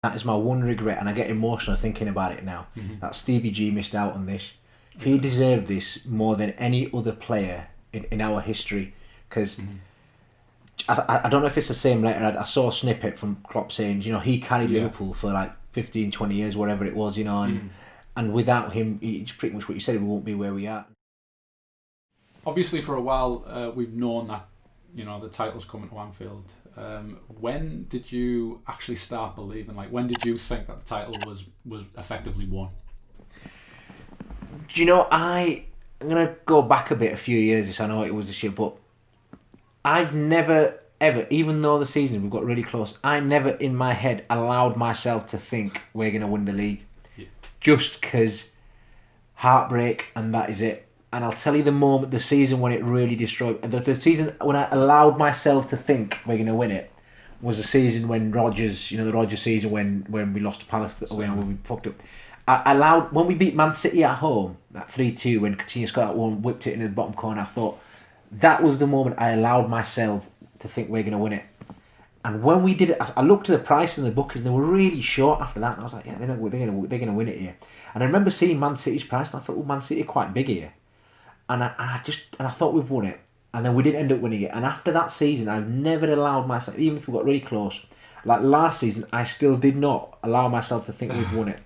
That is my one regret, and I get emotional thinking about it now. That Stevie G missed out on this. He deserved this more than any other player in our history. Because I don't know if it's the same letter. I saw a snippet from Klopp saying, he carried Liverpool for like 15, 20 years, whatever it was, and without him, it's pretty much what you said, we won't be where we are. Obviously, for a while, we've known that the title's coming to Anfield. When did you actually start believing? Like, when did you think that the title was effectively won? Do you know, I'm going to go back a few years, I know it was this year, but I've never, ever, even though the season we've got really close, I never in my head allowed myself to think we're going to win the league. Yeah. Just because heartbreak and that is it. And I'll tell you the season when it really destroyed, the season when I allowed myself to think we're going to win it was the season when Rodgers, the Rodgers season when we lost to Palace, when we fucked up. I allowed, when we beat Man City at home, that 3-2, when Coutinho scored that one, whipped it in the bottom corner, I thought, that was the moment I allowed myself to think we're going to win it. And when we did it, I looked at the price in the bookies and they were really short after that. And I was like, yeah, they're going to win it here. And I remember seeing Man City's price and I thought, well, Man City are quite big here. And I thought we've won it. And then we didn't end up winning it. And after that season, I've never allowed myself, even if we got really close, like last season, I still did not allow myself to think we've won it.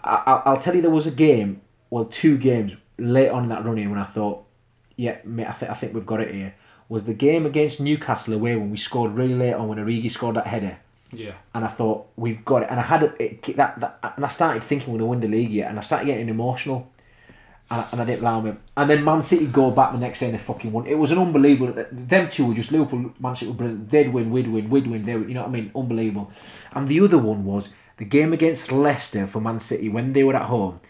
I'll tell you, there was a game, well, 2 games late on in that run-in when I thought, yeah, mate, I think we've got it here. Was the game against Newcastle away when we scored really late on when Origi scored that header. Yeah. And I thought, we've got it. And I had and I started thinking we're going to win the league yet. And I started getting emotional. And I didn't allow him. And then Man City go back the next day and they fucking won. It was an unbelievable. Them two were just Liverpool, Man City were brilliant. They'd win, we'd win. They were, you know what I mean? Unbelievable. And the other one was the game against Leicester for Man City when they were at home.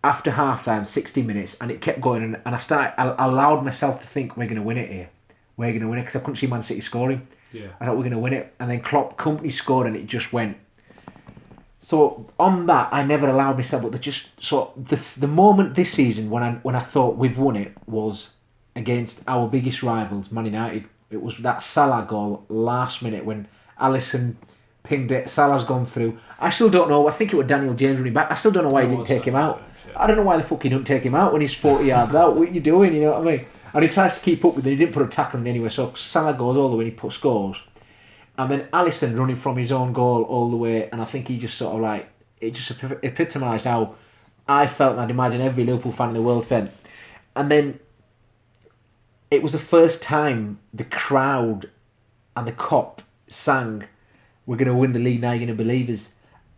After half time, 60 minutes, and it kept going. And I allowed myself to think we're going to win it here. We're going to win it because I couldn't see Man City scoring. Yeah. I thought we're going to win it. And then Klopp company scored and it just went. So on that, I never allowed myself. But the moment this season when I thought we've won it was against our biggest rivals, Man United. It was that Salah goal last minute when Alisson pinged it. Salah's gone through. I still don't know. I think it was Daniel James running back. I still don't know why he didn't take him out. I don't know why the fuck he didn't take him out when he's 40 yards out. What are you doing? You know what I mean? And he tries to keep up with it. He didn't put a tackle in anyway. So Salah goes all the way and he scores. And then Alisson running from his own goal all the way, and I think he just sort of like, it just epitomised how I felt, and I'd imagine every Liverpool fan in the world felt. And then it was the first time the crowd and the cop sang, we're going to win the league now, you're going to believe us.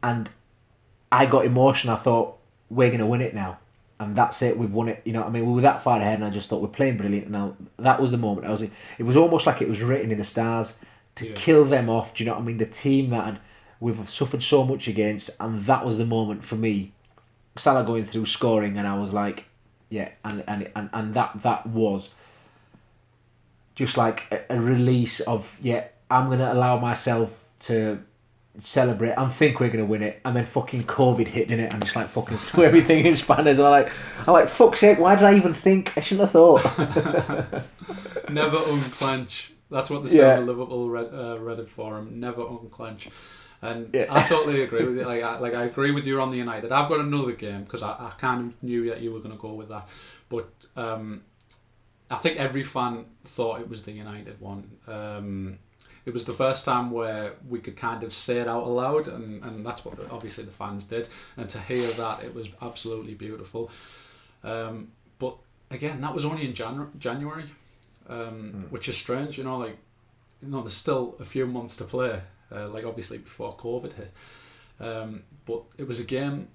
And I got emotional, I thought, we're going to win it now. And that's it, we've won it. You know what I mean? We were that far ahead and I just thought, we're playing brilliant. Now, that was the moment. It was almost like it was written in the stars. To kill them off, do you know what I mean? The team that we've suffered so much against, and that was the moment for me. Salah going through, scoring, and I was like, yeah, and that was just like a release of, yeah, I'm gonna allow myself to celebrate and think we're gonna win it, and then fucking COVID hit in it, and just like fucking threw everything in spanners. And I'm like, fuck's sake, why did I even think? I shouldn't have thought. Never unclench. That's what the sound of Liverpool Reddit forum, never unclench. And I totally agree with you. I agree with you on the United. I've got another game because I kind of knew that you were going to go with that. But I think every fan thought it was the United one. It was the first time where we could kind of say it out aloud, and that's what obviously the fans did. And to hear that, it was absolutely beautiful. But again, that was only in January. Which is strange, there's still a few months to play, obviously before COVID hit. But it was a game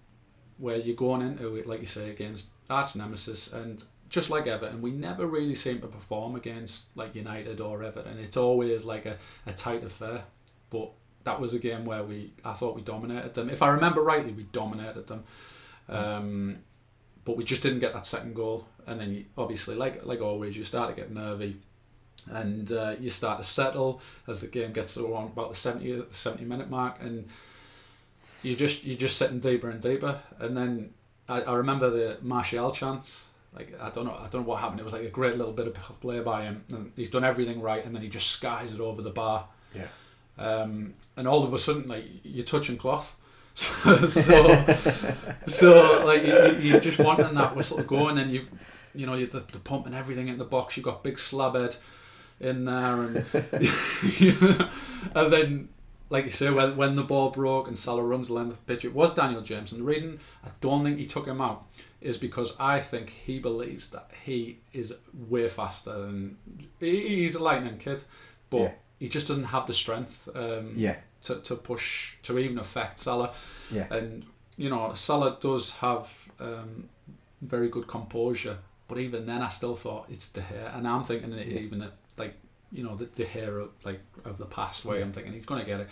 where you're going into it, like you say, against arch nemesis, and just like Everton, we never really seem to perform against like United or Everton. It's always like a tight affair. But that was a game where I thought we dominated them. If I remember rightly, we dominated them. But we just didn't get that second goal, and then obviously, like always, you start to get nervy, and you start to settle as the game gets to around about the 70 minute mark, and you're just sitting deeper and deeper. And then I remember the Martial chance. I don't know what happened. It was like a great little bit of play by him, and he's done everything right, and then he just skies it over the bar. Yeah. and all of a sudden, like, you're touching cloth. So like you're just wanting that whistle to go, and then you're the pumping everything in the box. You've got big slabhead in there, and then, like you say, when the ball broke and Salah runs the length of the pitch, it was Daniel James, and the reason I don't think he took him out is because I think he believes that he is way faster than he's a lightning kid, but he just doesn't have the strength to push to even affect Salah. And Salah does have very good composure, but even then I still thought it's De Gea, and I'm thinking that even at, like, the De Gea of the past, where I'm thinking he's going to get it.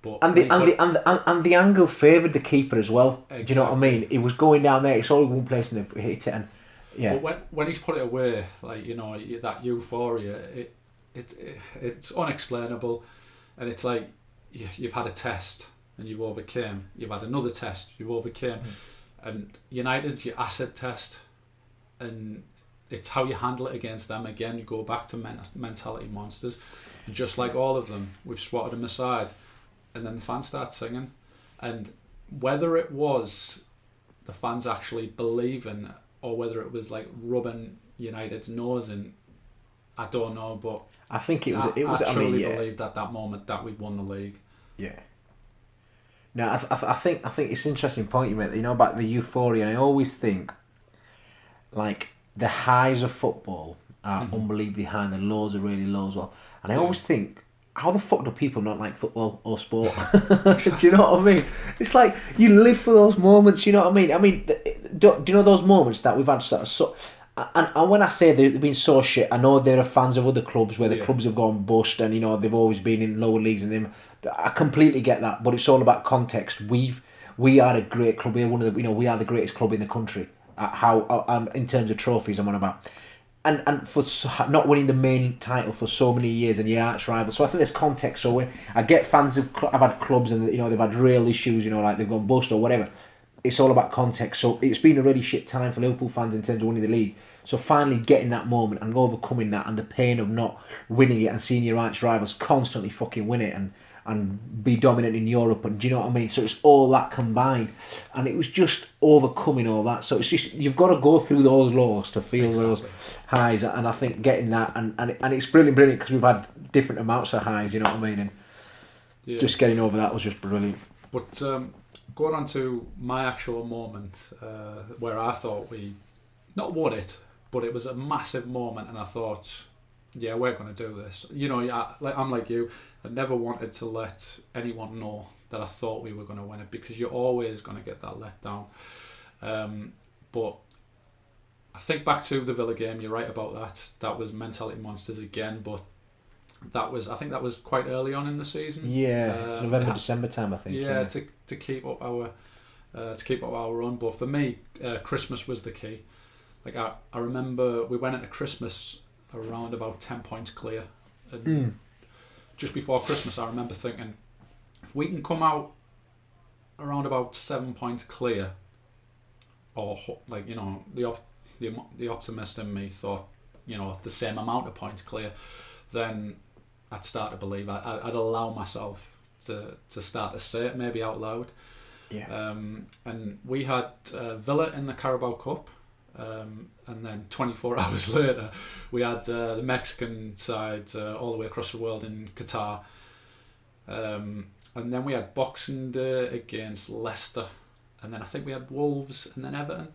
But the angle favoured the keeper as well. Exactly. Do you know what I mean? He was going down there. It's only one place and he hit it. And but when he's put it away, like, that euphoria, it's unexplainable, and it's like you've had a test and you've overcame. You've had another test, you've overcame, and United's your acid test, and it's how you handle it against them. Again, you go back to mentality monsters, and just like all of them, we've swatted them aside. And then the fans start singing, and whether it was the fans actually believing, or whether it was like rubbing United's nose in, I don't know. But I think it was. I truly believed at that moment that we'd won the league. Yeah. No, I think it's an interesting point you made. About the euphoria, and I always think, like, the highs of football are unbelievably high, and the lows are really low as well. And I always think, how the fuck do people not like football or sport? Do you know what I mean? It's like you live for those moments. You know what I mean? I mean, do you know those moments that we've had and when I say they've been so shit, I know there are fans of other clubs where the clubs have gone bust, and they've always been in lower leagues, and I completely get that. But it's all about context. We are a great club. We're one of the we are the greatest club in the country. In terms of trophies, I'm on about. And for not winning the main title for so many years, and your arch rival. So I think there's context. So when I get fans I've had clubs, and they've had real issues, like they've gone bust or whatever. It's all about context. So it's been a really shit time for Liverpool fans in terms of winning the league. So finally getting that moment and overcoming that, and the pain of not winning it, and seeing your arch rivals constantly fucking win it and be dominant in Europe, and do you know what I mean? So it's all that combined, and it was just overcoming all that. So it's just, you've got to go through those lows to feel those highs, and I think getting that, and it's brilliant because we've had different amounts of highs, you know what I mean? And just getting over that was just brilliant. But going on to my actual moment, where I thought we not won it, but it was a massive moment, and I thought, yeah, we're going to do this. I'm like you. I never wanted to let anyone know that I thought we were going to win it, because you're always going to get that let down. But I think back to the Villa game, you're right about that. That was mentality monsters again, but I think that was quite early on in the season. Yeah, November, December time, I think. Yeah, to keep up our run. But for me, Christmas was the key. Like I remember we went into Christmas around about 10 points clear, and just before Christmas I remember thinking, if we can come out around about 7 points clear, or like the optimist in me thought the same amount of points clear, then I'd start to believe. I'd allow myself to start to say it maybe out loud. And we had Villa in the Carabao Cup. And then 24 hours later we had the Mexican side all the way across the world in Qatar, and then we had Boxing Day against Leicester, and then I think we had Wolves and then Everton.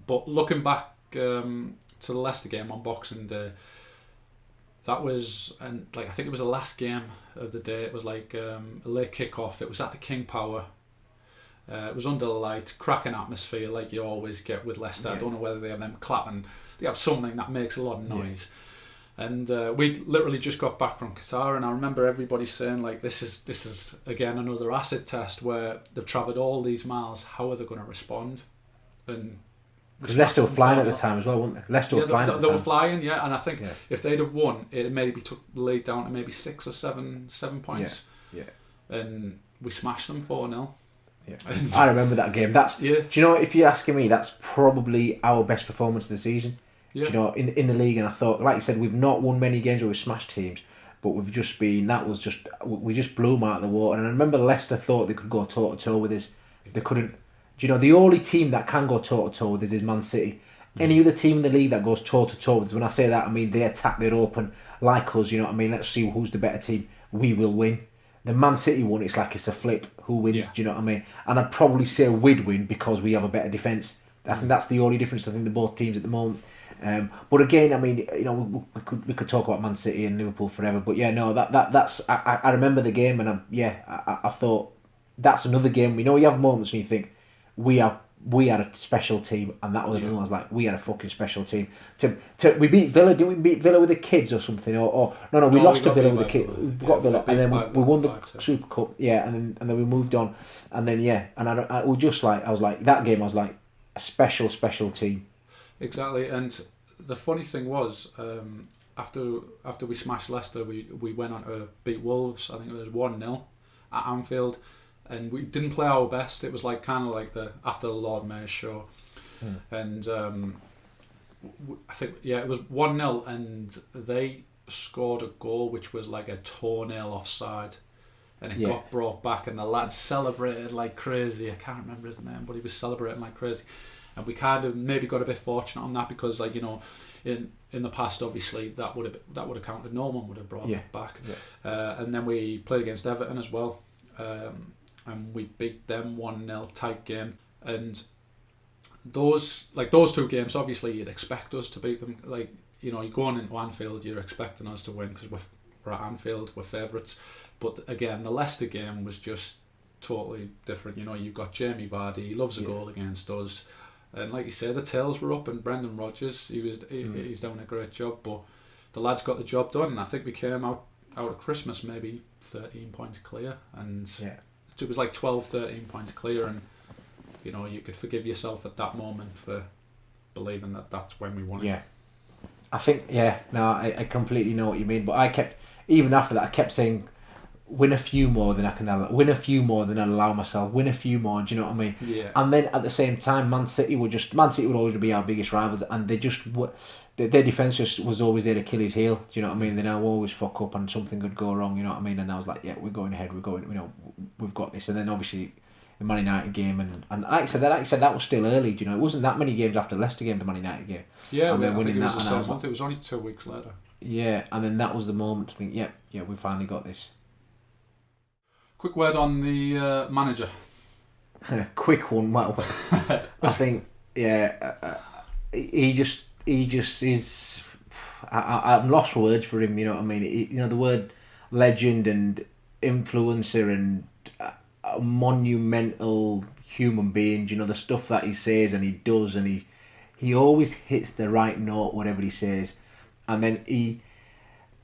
But looking back to the Leicester game on Boxing Day, that was, and like I think it was the last game of the day. It was like a late kick-off. It was at the King Power. It was under the light, cracking atmosphere like you always get with Leicester. I don't know whether they have them clapping. They have something that makes a lot of noise. And we literally just got back from Qatar, and I remember everybody saying, like, this is again another acid test where they've travelled all these miles. How are they going to respond? And because Leicester were flying at the time as well, weren't they? Leicester were flying at the time. They were flying, yeah. And I think if they'd have won, it maybe took the lead down to maybe 6 or 7 points. Yeah. And we smashed them 4-0. Yeah. I remember that game. Do you know, if you're asking me, that's probably our best performance of the season. In the league. And I thought, like you said, we've not won many games where we've smashed teams, but we just blew them out of the water. And I remember Leicester thought they could go toe to toe with us. They couldn't. Do you know, the only team that can go toe to toe with us is Man City. Any other team in the league that goes toe to toe with us, when I say that, I mean they attack, they're open like us. You know what I mean? Let's see who's the better team. We will win. The Man City one, it's like it's a flip. Who wins? Yeah. Do you know what I mean? And I'd probably say we'd win because we have a better defence. I think that's the only difference. I think they're both teams at the moment. But again, I mean, you know, we could talk about Man City and Liverpool forever. But yeah, no, that's I remember the game, and I thought that's another game. You know, you have moments when you think we had a special team, and that was another one. I was like, we had a fucking special team. We beat Villa. Didn't we beat Villa with the kids or something? Or no, we lost to Villa with the kids. We got Villa, and then we won the Super Cup. Yeah, and then we moved on, and then I was like that game. I was like a special team. Exactly, and the funny thing was, after we smashed Leicester, we went on to beat Wolves. I think it was 1-0 at Anfield. And we didn't play our best. It was like kind of like after the Lord Mayor's show, and I think it was 1-0, and they scored a goal which was like a toenail offside, and it got brought back, and the lad celebrated like crazy. I can't remember his name, but he was celebrating like crazy, and we kind of maybe got a bit fortunate on that because, like, you know, in the past, obviously that would have counted. No one would have brought it back, and then we played against Everton as well. And we beat them 1-0, tight game. And those two games, obviously you'd expect us to beat them. Like, you know, you're going into Anfield, you're expecting us to win because we're at Anfield, we're favourites. But again, the Leicester game was just totally different. You know, you've got Jamie Vardy, he loves a goal against us. And like you say, the tails were up, and Brendan Rodgers, he's doing a great job. But the lads got the job done, and I think we came out of Christmas maybe 13 points clear. And it was like 12, 13 points clear, and you know, you could forgive yourself at that moment for believing that that's when we won it. Yeah, I think I completely know what you mean, but even after that I kept saying win a few more than I can win a few more than I allow myself, win a few more. Do you know what I mean? Yeah. And then at the same time, Man City would always be our biggest rivals, and they just their defence just was always their Achilles heel. Do you know what I mean? They now always fuck up and something could go wrong. You know what I mean? And I was like, yeah, we're going ahead. We've got this. And then obviously the Man United game, and like I said, that was still early. Do you know, it wasn't that many games after the Leicester game, the Man United game. Yeah, I think it was the same month. It was only 2 weeks later. Yeah, and then that was the moment to think, we finally got this. Quick word on the manager. Quick one. Well, I think he just is. I'm lost for words for him. You know what I mean? The word legend and influencer and a monumental human being. You know, the stuff that he says and he does, and he always hits the right note whatever he says, and then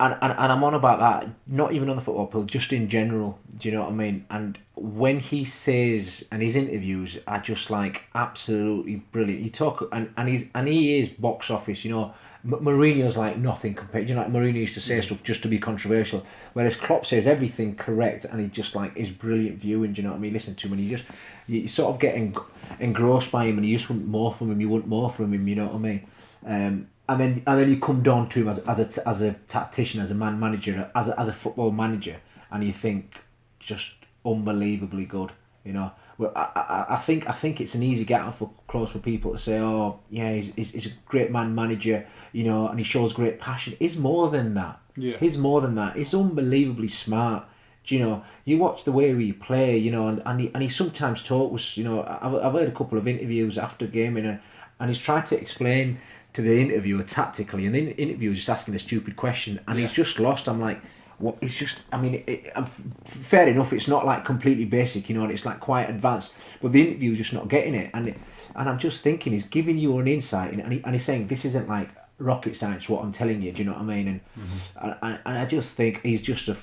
And I'm on about that, not even on the football field, just in general. Do you know what I mean? And when he says, and his interviews are just like absolutely brilliant. He is box office. You know, Mourinho's like nothing compared. You know, like Mourinho used to say stuff just to be controversial, whereas Klopp says everything correct, and he just like is brilliant viewing. Do you know what I mean? Listen to him, and you sort of get engrossed by him, and you just want more from him. You want more from him. You know what I mean? And then you come down to him as a tactician, as a man manager, as a football manager, and you think just unbelievably good. You know, well, I think it's an easy get out for close for people to say, oh yeah, he's a great man manager, you know, and he shows great passion. He's more than that. Yeah. He's more than that. He's unbelievably smart. Do you know? You watch the way we play, you know, and he sometimes talks. You know, I've heard a couple of interviews after gaming, and he's tried to explain to the interviewer tactically, and the interviewer just asking a stupid question, and he's just lost. I'm like, what? It's just, I mean, fair enough, it's not like completely basic, you know, and it's like quite advanced, but the interviewer's just not getting it, and I'm just thinking, he's giving you an insight, and he's saying this isn't like rocket science what I'm telling you. Do you know what I mean? And I just think he's just a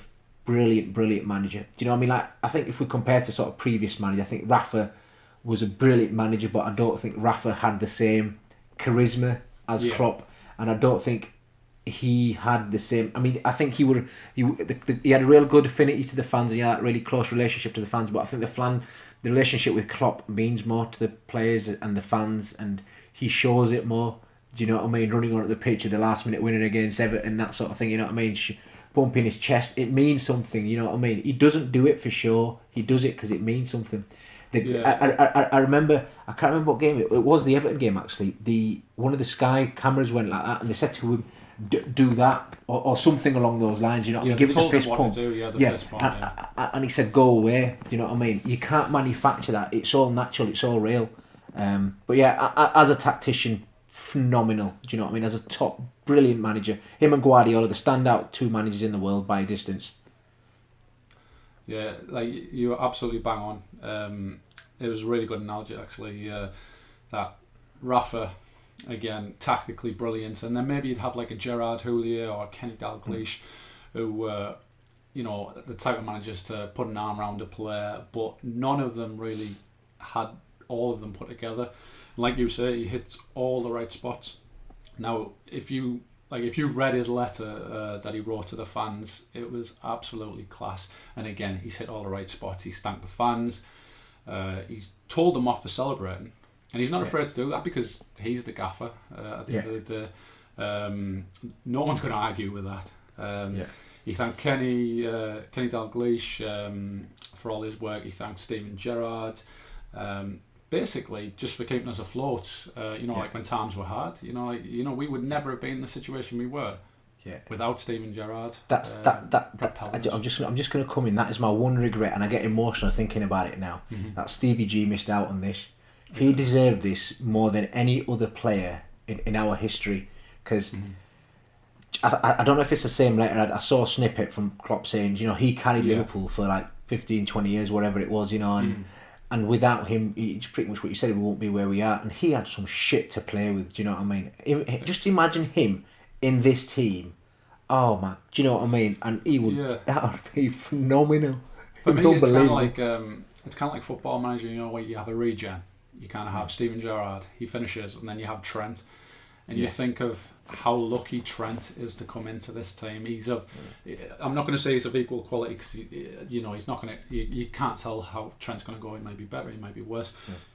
brilliant manager. Do you know what I mean? Like, I think if we compare to sort of previous managers, I think Rafa was a brilliant manager, but I don't think Rafa had the same charisma as Klopp, and I don't think he had the same. I mean, I think he had a real good affinity to the fans, and he had a really close relationship to the fans. But I think the relationship with Klopp means more to the players and the fans, and he shows it more. Do you know what I mean? Running onto the pitch at the last minute, winning against Everton, that sort of thing. You know what I mean? bumping his chest. It means something, you know what I mean? He doesn't do it for show. He does it because it means something. I remember, I can't remember what game it was. The Everton game actually. One of the Sky cameras went like that, and they said to him, "Do that," or something along those lines. You know, what I mean? Give it the fist pump. Fist pump. And he said, "Go away." Do you know what I mean? You can't manufacture that. It's all natural. It's all real. But yeah, as a tactician, phenomenal. Do you know what I mean? As a top, brilliant manager, him and Guardiola, the standout two managers in the world by a distance. Yeah, like you were absolutely bang on. It was a really good analogy actually. That Rafa, again, tactically brilliant, and then maybe you'd have like a Gerard Houllier or Kenny Dalglish, who were, you know, the type of managers to put an arm around a player, but none of them really had all of them put together. Like you say, he hits all the right spots. Now, if you read his letter that he wrote to the fans, it was absolutely class. And again, he's hit all the right spots. He's thanked the fans. He's told them off for celebrating, and he's not afraid to do that because he's the gaffer. At the end of the day, no one's going to argue with that. He thanked Kenny Dalglish for all his work. He thanked Steven Gerrard. Basically, just for keeping us afloat, like when times were hard, we would never have been in the situation we were without Steven Gerrard. I'm just going to come in. That is my one regret, and I get emotional thinking about it now. That Stevie G missed out on this. He deserved this more than any other player in our history, because I don't know if it's the same letter. I saw a snippet from Klopp saying, he carried Liverpool for like 15, 20 years, whatever it was, and without him, it's pretty much what you said, we won't be where we are. And he had some shit to play with, do you know what I mean? Just imagine him in this team. Oh, man, do you know what I mean? And he would, that would be phenomenal. For me, it's kind of like Football Manager, where you have a regen. You kind of have Steven Gerrard, he finishes, and then you have Trent. And you think of how lucky Trent is to come into this team. I'm not going to say he's of equal quality because he's not going to. You can't tell how Trent's going to go. He might be better. He might be worse.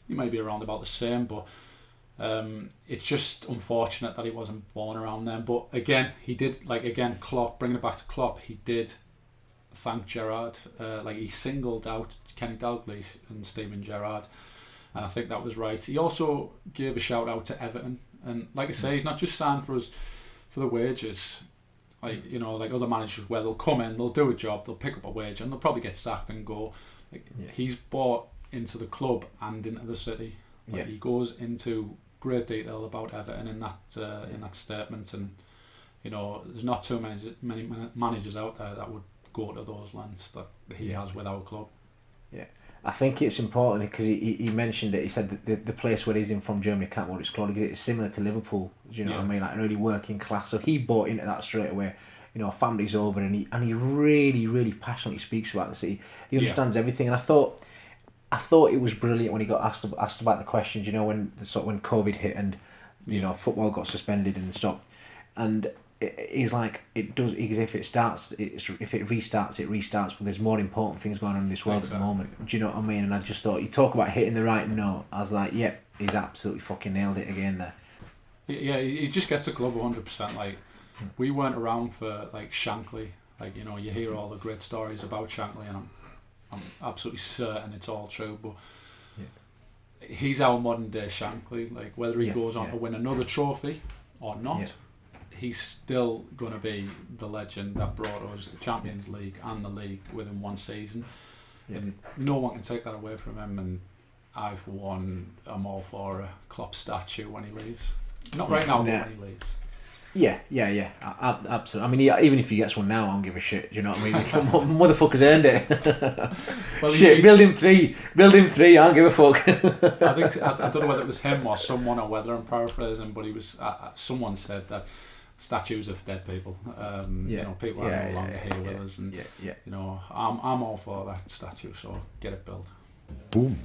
He might be around about the same. But it's just unfortunate that he wasn't born around then. But again, he did. Klopp, bringing it back to Klopp, he did thank Gerrard. He singled out Kenny Dalglish and Steven Gerrard, and I think that was right. He also gave a shout out to Everton. And like I say, he's not just signed for us for the wages, like other managers where they'll come in, they'll do a job, they'll pick up a wage, and they'll probably get sacked and go. He's bought into the club and into the city. He goes into great detail about Everton in that statement, and there's not too many managers out there that would go to those lengths that he has with our club. Yeah. I think it's important because he mentioned it. He said that the place where he's in from Germany, I can't remember what it's called, because it's similar to Liverpool. Do you know what I mean? Like really working class. So he bought into that straight away. Family's over, and he really, really passionately speaks about the city. He understands everything, and I thought it was brilliant when he got asked about the questions. When COVID hit and football got suspended and stopped, and he's like, it does, because if it restarts, it restarts, but there's more important things going on in this world at the moment. Do you know what I mean? And I just thought, you talk about hitting the right note, I was like, yep, he's absolutely fucking nailed it again there. Yeah, he just gets a club 100%. Like, we weren't around for like Shankly. Like, you hear all the great stories about Shankly, and I'm absolutely certain it's all true, but he's our modern day Shankly. Like, whether he goes on to win another trophy or not, he's still going to be the legend that brought us the Champions League and the league within one season. And no one can take that away from him. And I'm all for a Klopp statue when he leaves. Not right now, but when he leaves. Yeah, absolutely. I mean, even if he gets one now, I don't give a shit. Do you know what I mean? Motherfucker's earned it. Well, build him three. I don't give a fuck. I don't know whether it was him or someone, or whether I'm paraphrasing, but he was. Someone said that statues of dead people. People are no longer here with us, and I'm all for that statue. So get it built. Boom.